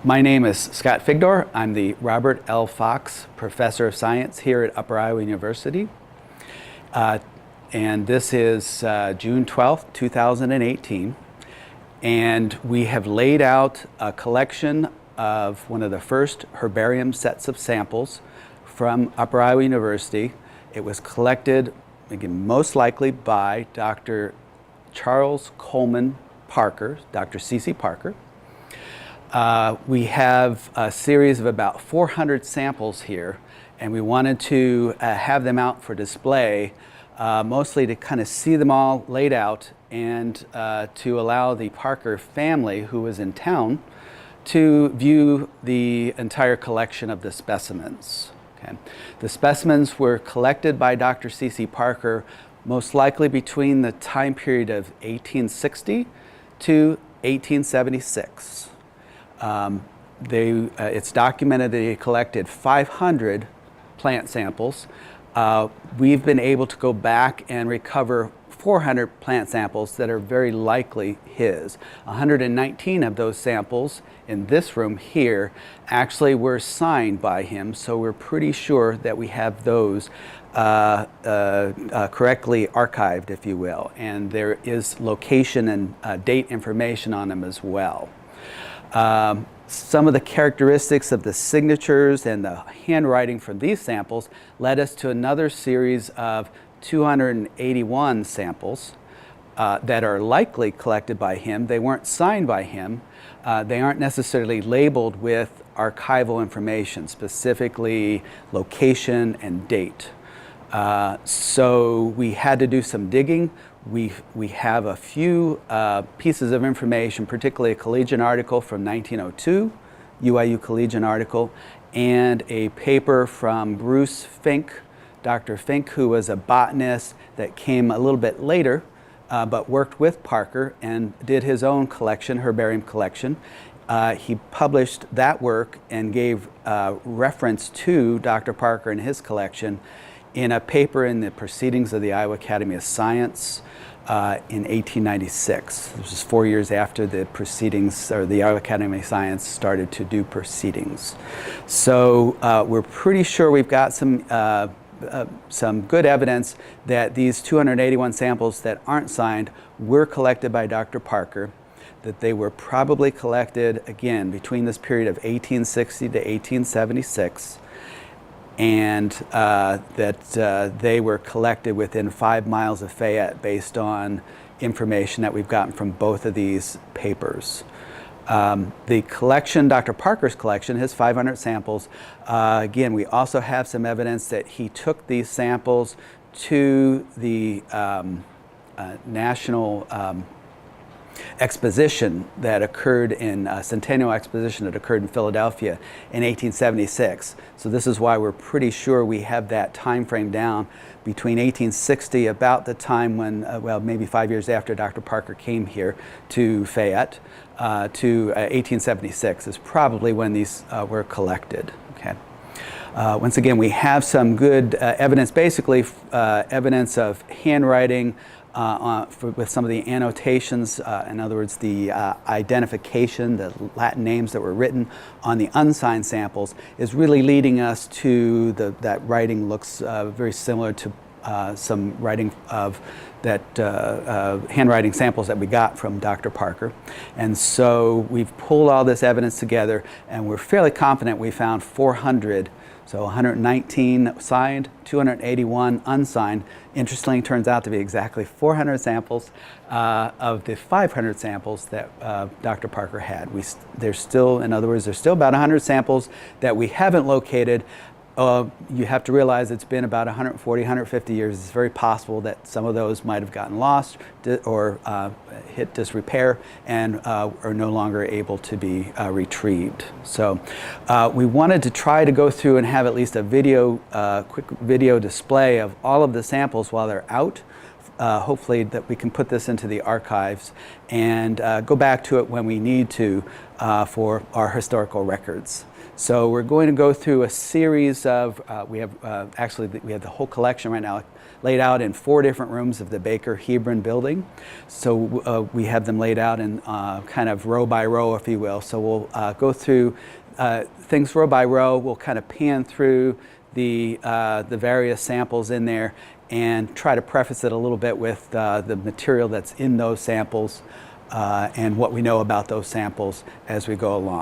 My name is Scott Figdore. I'm the Robert L. Fox Professor of Science here at Upper Iowa University. And this is June 12th, 2018. And we have laid out a collection of one of the first herbarium sets of samples from Upper Iowa University. It was collected, again, most likely by Dr. Charles Coleman Parker, Dr. C.C. Parker. We have a series of about 400 samples here, and we wanted to have them out for display, mostly to kind of see them all laid out and to allow the Parker family, who was in town, to view the entire collection of the specimens. Okay. The specimens were collected by Dr. C.C. Parker most likely between the time period of 1860 to 1876. It's documented that he collected 500 plant samples. We've been able to go back and recover 400 plant samples that are very likely his. 119 of those samples in this room here actually were signed by him, so we're pretty sure that we have those correctly archived, if you will, and there is location and date information on them as well. Some of the characteristics of the signatures and the handwriting from these samples led us to another series of 281 samples that are likely collected by him. They weren't signed by him. They aren't necessarily labeled with archival information, specifically location and date. So we had to do some digging. We have a few pieces of information, particularly a Collegian article from 1902, UIU Collegian article, and a paper from Bruce Fink, Dr. Fink, who was a botanist that came a little bit later, but worked with Parker and did his own collection, herbarium collection. He published that work and gave reference to Dr. Parker and his collection in a paper in the Proceedings of the Iowa Academy of Science in 1896. This was 4 years after the proceedings, or the Iowa Academy of Science started to do proceedings. So we're pretty sure we've got some good evidence that these 281 samples that aren't signed were collected by Dr. Parker, that they were probably collected, again, between this period of 1860 to 1876, and that they were collected within 5 miles of Fayette based on information that we've gotten from both of these papers. The collection, Dr. Parker's collection, his 500 samples, again, we also have some evidence that he took these samples to the National Exposition that occurred in Centennial Exposition that occurred in Philadelphia in 1876. So this is why we're pretty sure we have that time frame down between 1860, about the time when, well, maybe 5 years after Dr. Parker came here to Fayette, to 1876 is probably when these were collected. Okay. Once again, we have some good evidence, basically evidence of handwriting with some of the annotations, in other words, the identification, the Latin names that were written on the unsigned samples is really leading us to that writing looks very similar to some writing of that handwriting samples that we got from Dr. Parker. And so we've pulled all this evidence together, and we're fairly confident we found 400. So 119 signed, 281 unsigned. Interestingly, turns out to be exactly 400 samples of the 500 samples that Dr. Parker had. There's still, in other words, there's still about 100 samples that we haven't located. You have to realize it's been about 140, 150 years. It's very possible that some of those might have gotten lost or hit disrepair and are no longer able to be retrieved. So we wanted to try to go through and have at least a quick video display of all of the samples while they're out. Hopefully that we can put this into the archives and go back to it when we need to for our historical records. So we're going to go through a series of, we have the whole collection right now, laid out in 4 different rooms of the Baker Hebron building. So we have them laid out in kind of row by row, if you will. So we'll go through things row by row. We'll kind of pan through the various samples in there and try to preface it a little bit with the material that's in those samples and what we know about those samples as we go along.